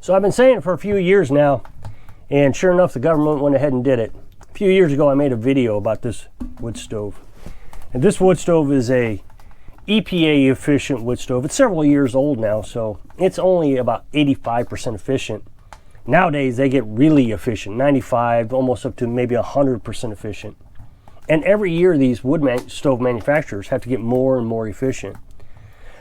So I've been saying it for a few years now, and sure enough, the government went ahead and did it. A few years ago, I made a video about this wood stove. And this wood stove is a EPA efficient wood stove. It's several years old now, so it's only about 85% efficient. Nowadays, they get really efficient, 95, almost up to maybe 100% efficient. And every year, these stove manufacturers have to get more and more efficient.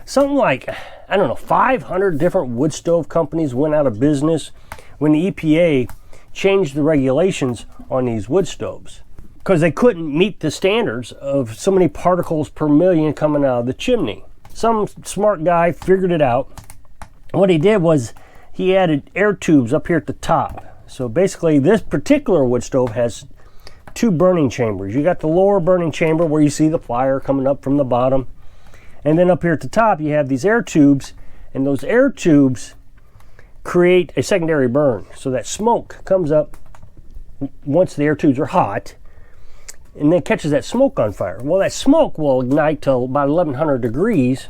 Something like, I don't know, 500 different wood stove companies went out of business when the EPA changed the regulations on these wood stoves, because they couldn't meet the standards of so many particles per million coming out of the chimney. Some smart guy figured it out. What he did was he added air tubes up here at the top. So basically this particular wood stove has two burning chambers. You got the lower burning chamber where you see the fire coming up from the bottom. And then up here at the top you have these air tubes, and those air tubes create a secondary burn. So that smoke comes up once the air tubes are hot, and then catches that smoke on fire. Well, that smoke will ignite till about 1100 degrees,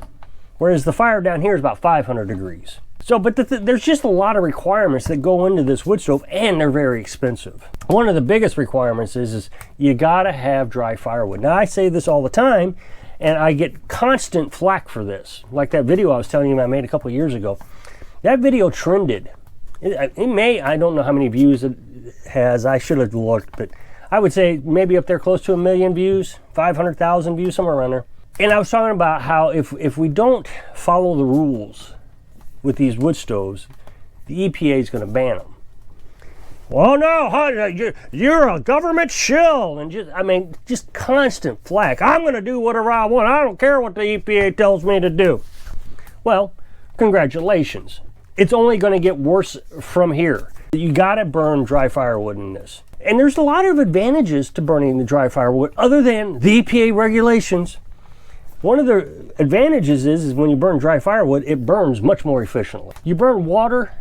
whereas the fire down here is about 500 degrees. So, but there's just a lot of requirements that go into this wood stove, and they're very expensive. One of the biggest requirements is you gotta have dry firewood. Now, I say this all the time, and I get constant flack for this. Like that video I was telling you I made a couple years ago. That video trended. I don't know how many views it has. I should have looked, but I would say maybe up there close to 1 million views, 500,000 views, somewhere around there. And I was talking about how if we don't follow the rules with these wood stoves, the EPA is going to ban them. Well, no, you're a government shill, and just constant flack. I'm going to do whatever I want. I don't care what the EPA tells me to do. Well, congratulations. It's only going to get worse from here. You got to burn dry firewood in this. And there's a lot of advantages to burning the dry firewood other than the EPA regulations. One of the advantages is when you burn dry firewood, it burns much more efficiently. You burn water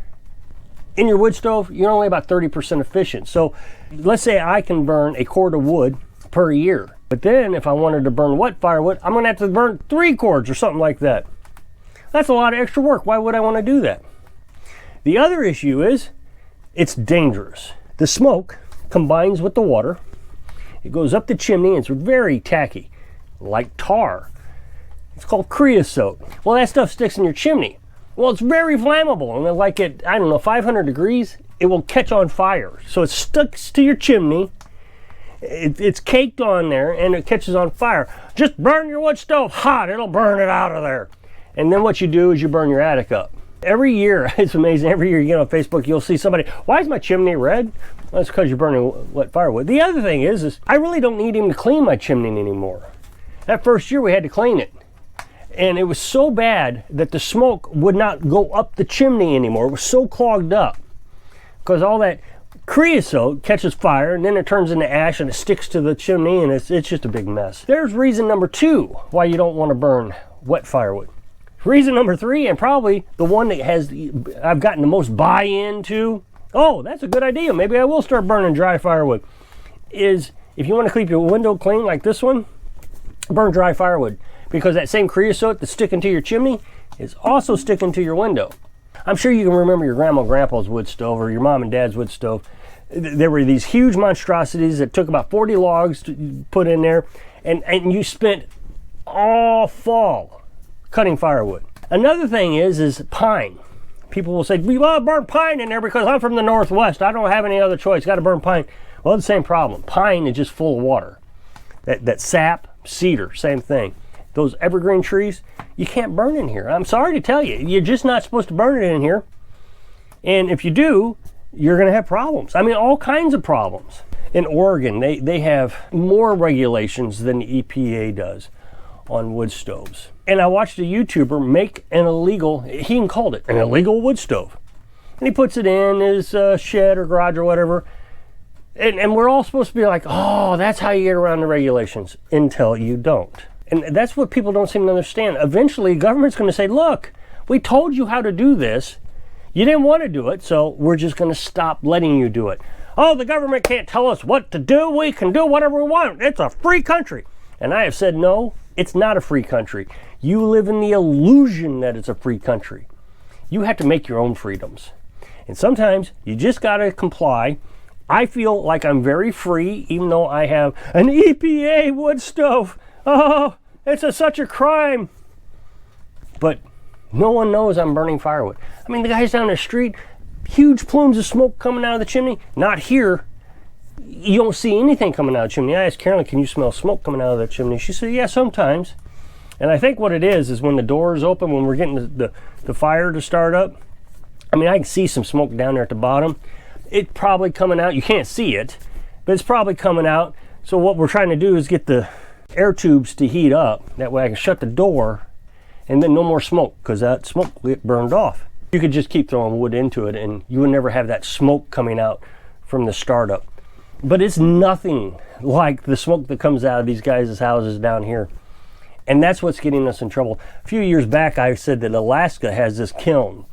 in your wood stove, you're only about 30% efficient. So let's say I can burn a cord of wood per year. But then if I wanted to burn wet firewood, I'm gonna have to burn 3 cords or something like that. That's a lot of extra work. Why would I want to do that? The other issue is it's dangerous. The smoke combines with the water. It goes up the chimney, and it's very tacky, like tar. It's called creosote. Well, that stuff sticks in your chimney. Well, it's very flammable, and like at, 500 degrees, it will catch on fire. So it sticks to your chimney, it's caked on there, and it catches on fire. Just burn your wood stove hot, it'll burn it out of there. And then what you do is you burn your attic up. Every year, it's amazing, every year you get on Facebook, you'll see somebody, why is my chimney red? Well, that's because you're burning wet firewood. The other thing is I really don't need him to clean my chimney anymore. That first year we had to clean it. And it was so bad that the smoke would not go up the chimney anymore. It was so clogged up because all that creosote catches fire, and then it turns into ash and it sticks to the chimney, and it's just a big mess. There's reason number 2 why you don't want to burn wet firewood. Reason number 3, and probably the one that I've gotten the most buy-in to, oh, that's a good idea, maybe I will start burning dry firewood, is if you want to keep your window clean like this one, burn dry firewood. Because that same creosote that's sticking to your chimney is also sticking to your window. I'm sure you can remember your grandma and grandpa's wood stove or your mom and dad's wood stove. There were these huge monstrosities that took about 40 logs to put in there, and you spent all fall cutting firewood. Another thing is pine. People will say, we love burn pine in there because I'm from the Northwest. I don't have any other choice. Got to burn pine. Well, the same problem. Pine is just full of water. That sap, cedar, same thing. Those evergreen trees, you can't burn in here. I'm sorry to tell you, you're just not supposed to burn it in here. And if you do, you're going to have problems. I mean, all kinds of problems. In Oregon, they have more regulations than the EPA does on wood stoves. And I watched a YouTuber make an illegal, he even called it an illegal wood stove. And he puts it in his shed or garage or whatever. And we're all supposed to be like, oh, that's how you get around the regulations, until you don't. And that's what people don't seem to understand. Eventually, government's going to say, look, we told you how to do this. You didn't want to do it, so we're just going to stop letting you do it. Oh, the government can't tell us what to do. We can do whatever we want. It's a free country. And I have said, no, it's not a free country. You live in the illusion that it's a free country. You have to make your own freedoms. And sometimes you just got to comply. I feel like I'm very free, even though I have an EPA wood stove. Oh, it's such a crime. But no one knows I'm burning firewood. I mean, the guys down the street, huge plumes of smoke coming out of the chimney. Not here. You don't see anything coming out of the chimney. I asked Carolyn, can you smell smoke coming out of the chimney? She said, yeah, sometimes. And I think what it is when the door is open, when we're getting the fire to start up, I mean, I can see some smoke down there at the bottom. It's probably coming out. You can't see it, but it's probably coming out. So what we're trying to do is get the air tubes to heat up. That way I can shut the door and then no more smoke, because that smoke get burned off. You could just keep throwing wood into it and you would never have that smoke coming out from the startup. But it's nothing like the smoke that comes out of these guys' houses down here. And that's what's getting us in trouble. A few years back, I said that Alaska has this kiln.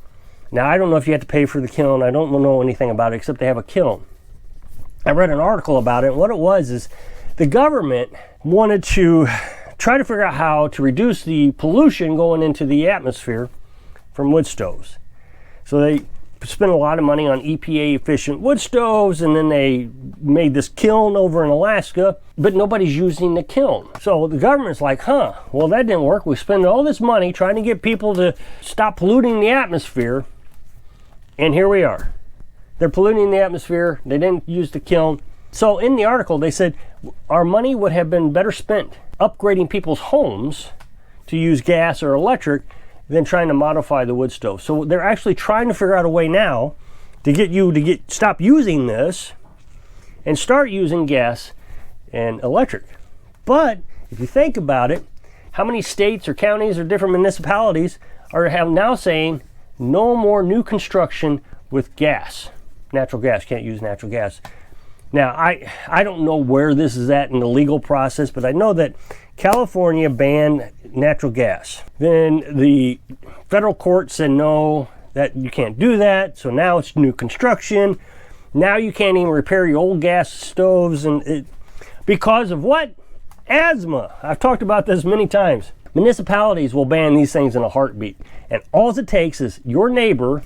Now, I don't know if you have to pay for the kiln. I don't know anything about it except they have a kiln. I read an article about it. And what it was is the government wanted to try to figure out how to reduce the pollution going into the atmosphere from wood stoves. So they spent a lot of money on EPA efficient wood stoves, and then they made this kiln over in Alaska, but nobody's using the kiln. So the government's like, well, that didn't work. We spent all this money trying to get people to stop polluting the atmosphere, and here we are. They're polluting the atmosphere. They didn't use the kiln. So in the article, they said our money would have been better spent upgrading people's homes to use gas or electric than trying to modify the wood stove. So they're actually trying to figure out a way now to get you to stop using this and start using gas and electric. But if you think about it, how many states or counties or different municipalities have now saying no more new construction with gas, natural gas, can't use natural gas. Now, I don't know where this is at in the legal process, but I know that California banned natural gas. Then the federal court said no, that you can't do that. So now it's new construction. Now you can't even repair your old gas stoves, and because of what? Asthma. I've talked about this many times. Municipalities will ban these things in a heartbeat. And all it takes is your neighbor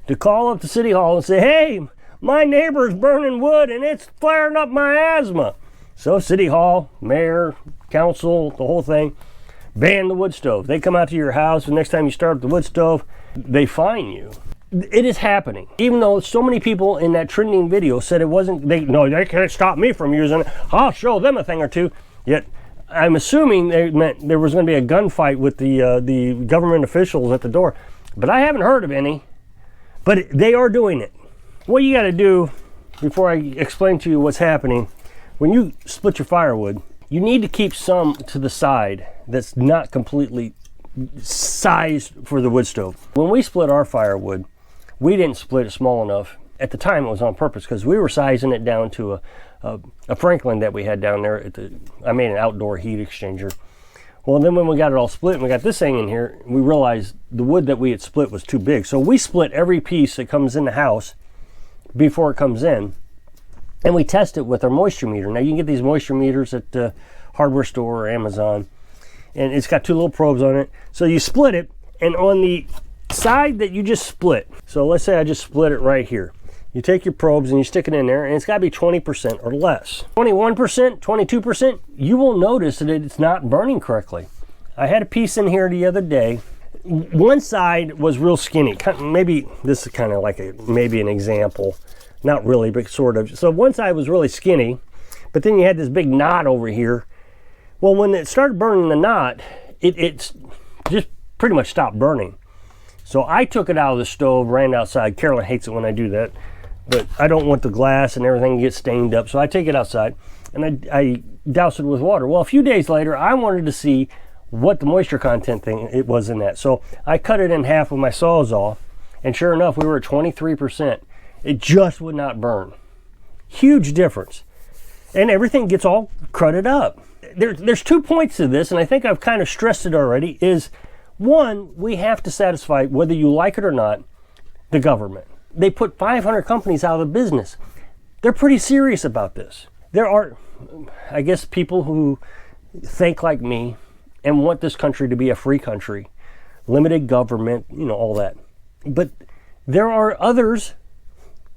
to call up the city hall and say, hey, my neighbor's burning wood and it's flaring up my asthma. So city hall, mayor, council, the whole thing, ban the wood stove. They come out to your house, and next time you start up the wood stove, they fine you. It is happening. Even though so many people in that trending video said it wasn't, they can't stop me from using it. I'll show them a thing or two. Yet I'm assuming they meant there was going to be a gunfight with the government officials at the door. But I haven't heard of any. But they are doing it. What you got to do, before I explain to you what's happening, when you split your firewood, you need to keep some to the side that's not completely sized for the wood stove. When we split our firewood, we didn't split it small enough. At the time, it was on purpose because we were sizing it down to a Franklin that we had down there. I made an outdoor heat exchanger. Well, then when we got it all split and we got this thing in here, we realized the wood that we had split was too big. So we split every piece that comes in the house before it comes in, and we test it with our moisture meter. Now you can get these moisture meters at the hardware store or Amazon, and it's got two little probes on it. So you split it, and on the side that you just split, so let's say I just split it right here, you take your probes and you stick it in there, and it's got to be 20% or less. 21%, 22%, you will notice that it's not burning correctly. I had a piece in here the other day. One side was real skinny. Maybe this is kind of like maybe an example. Not really, but sort of. So one side was really skinny, but then you had this big knot over here. Well, when it started burning the knot, it's just pretty much stopped burning. So I took it out of the stove, ran outside. Carolyn hates it when I do that, but I don't want the glass and everything to get stained up. So I take it outside and I douse it with water. Well, a few days later, I wanted to see what the moisture content thing it was in that. So I cut it in half with my Sawzall, and sure enough, we were at 23%. It just would not burn. Huge difference. And everything gets all crudded up. There's 2 points to this, and I think I've kind of stressed it already, is one, we have to satisfy, whether you like it or not, the government. They put 500 companies out of business. They're pretty serious about this. There are, I guess, people who think like me and want this country to be a free country, limited government, all that. But there are others,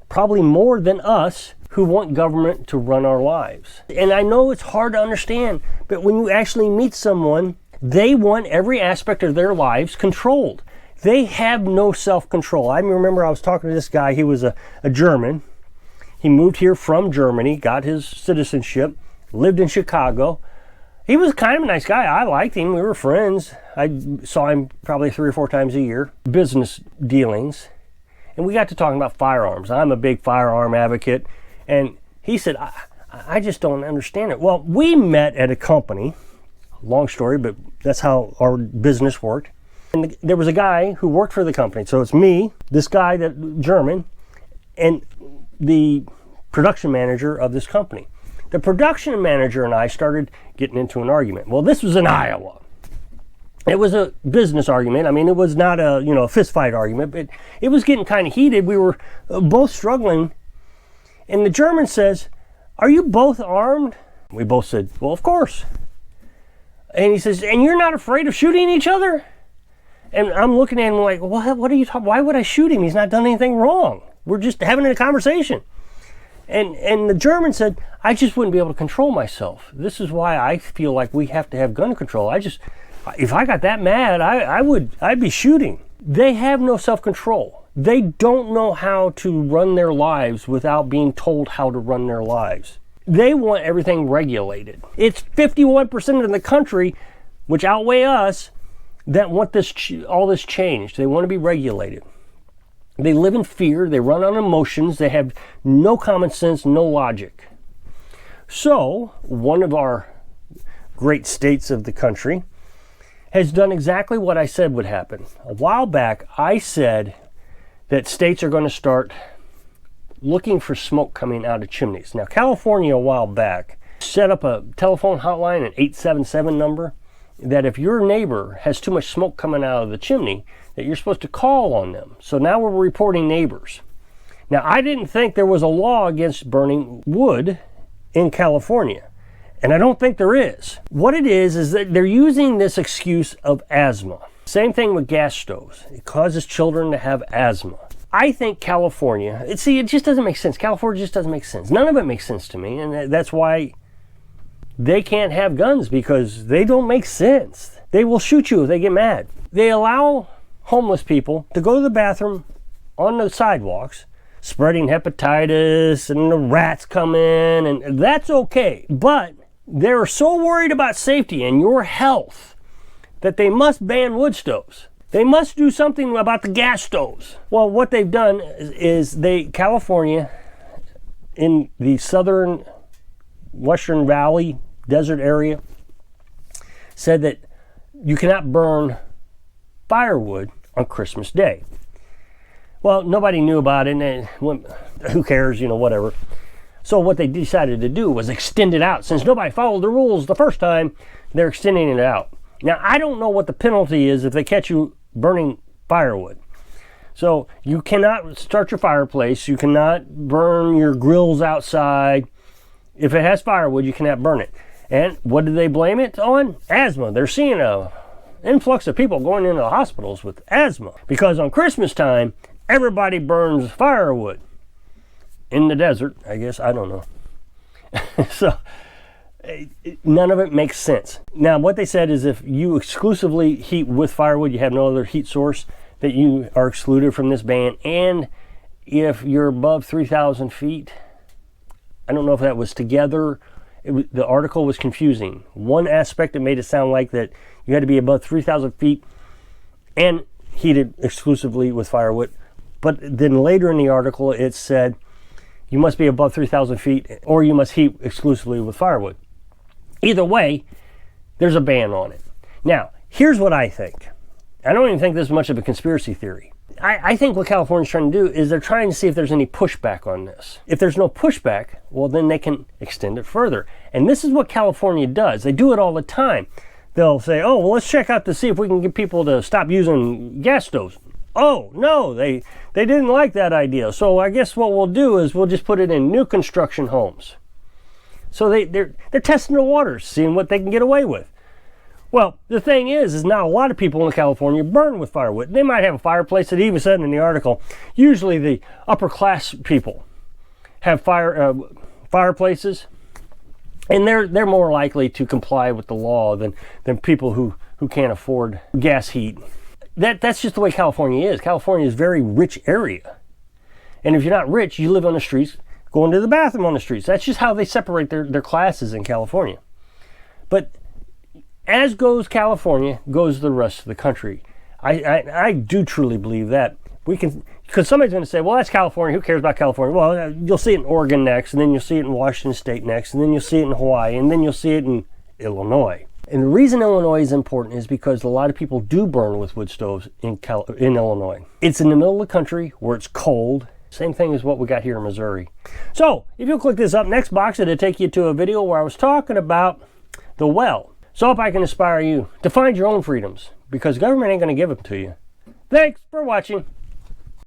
probably more than us, who want government to run our lives. And I know it's hard to understand, but when you actually meet someone, they want every aspect of their lives controlled. They have no self-control. I remember I was talking to this guy. He was a German. He moved here from Germany, got his citizenship, lived in Chicago. He was kind of a nice guy. I liked him. We were friends. I saw him probably 3 or 4 times a year, business dealings. And we got to talking about firearms. I'm a big firearm advocate. And he said, I just don't understand it. Well, we met at a company. Long story, but that's how our business worked. And there was a guy who worked for the company. So it's me, this guy, that German, and the production manager of this company. The production manager and I started getting into an argument. Well, this was in Iowa. It was a business argument. I mean, it was not a fist fight argument, but it was getting kind of heated. We were both struggling. And the German says, "Are you both armed?" We both said, "Well, of course." And he says, "And you're not afraid of shooting each other?" And I'm looking at him like, what are you talking? Why would I shoot him? He's not done anything wrong. We're just having a conversation. And the German said, "I just wouldn't be able to control myself. This is why I feel like we have to have gun control. If I got that mad, I'd be shooting." They have no self-control. They don't know how to run their lives without being told how to run their lives. They want everything regulated. It's 51% of the country, which outweigh us, that want all this changed. They want to be regulated. They live in fear. They run on emotions. They have no common sense, no logic. So, one of our great states of the country has done exactly what I said would happen. A while back, I said that states are going to start looking for smoke coming out of chimneys. Now, California, a while back, set up a telephone hotline, an 877 number, that if your neighbor has too much smoke coming out of the chimney, that you're supposed to call on them. So now we're reporting neighbors. Now, I didn't think there was a law against burning wood in California, and I don't think there is. What it is that they're using this excuse of asthma. Same thing with gas stoves. It causes children to have asthma. I think California, it just doesn't make sense. California just doesn't make sense. None of it makes sense to me, and that's why they can't have guns, because they don't make sense. They will shoot you if they get mad. They allow homeless people to go to the bathroom on the sidewalks, spreading hepatitis, and the rats come in, and that's okay. But they're so worried about safety and your health that they must ban wood stoves. They must do something about the gas stoves. Well, what they've done is California, in the southern Western Valley desert area, said that you cannot burn firewood on Christmas Day. Well, nobody knew about it, and who cares, whatever. So what they decided to do was extend it out. Since nobody followed the rules the first time, they're extending it out. Now, I don't know what the penalty is if they catch you burning firewood. So you cannot start your fireplace. You cannot burn your grills outside. If it has firewood, you cannot burn it. And what do they blame it on? Asthma. They're seeing an influx of people going into the hospitals with asthma, because on Christmas time, everybody burns firewood in the desert, I guess. I don't know. So none of it makes sense. Now, what they said is if you exclusively heat with firewood, you have no other heat source, that you are excluded from this ban. And if you're above 3,000 feet, I don't know if that was together. The article was confusing. One aspect, it made it sound like that you had to be above 3,000 feet and heated exclusively with firewood. But then later in the article, it said you must be above 3,000 feet or you must heat exclusively with firewood. Either way, there's a ban on it. Now, here's what I think. I don't even think this is much of a conspiracy theory. I think what California's trying to do is they're trying to see if there's any pushback on this. If there's no pushback, well, then they can extend it further. And this is what California does. They do it all the time. They'll say, oh, well, let's check out to see if we can get people to stop using gas stoves. Oh, no, they didn't like that idea. So I guess what we'll do is we'll just put it in new construction homes. So they're testing the waters, seeing what they can get away with. Well, the thing is now a lot of people in California burn with firewood. They might have a fireplace. It even said in the article, usually the upper class people have fireplaces, and they're more likely to comply with the law than people who can't afford gas heat. That's just the way California is. California is a very rich area. And if you're not rich, you live on the streets, going to the bathroom on the streets. That's just how they separate their classes in California. But as goes California, goes the rest of the country. I do truly believe that. We can, because somebody's going to say, well, that's California. Who cares about California? Well, you'll see it in Oregon next, and then you'll see it in Washington State next, and then you'll see it in Hawaii, and then you'll see it in Illinois. And the reason Illinois is important is because a lot of people do burn with wood stoves in Illinois. It's in the middle of the country where it's cold. Same thing as what we got here in Missouri. So if you'll click this up next box, it'll take you to a video where I was talking about the well. So if I can inspire you to find your own freedoms, because government ain't going to give them to you. Thanks for watching.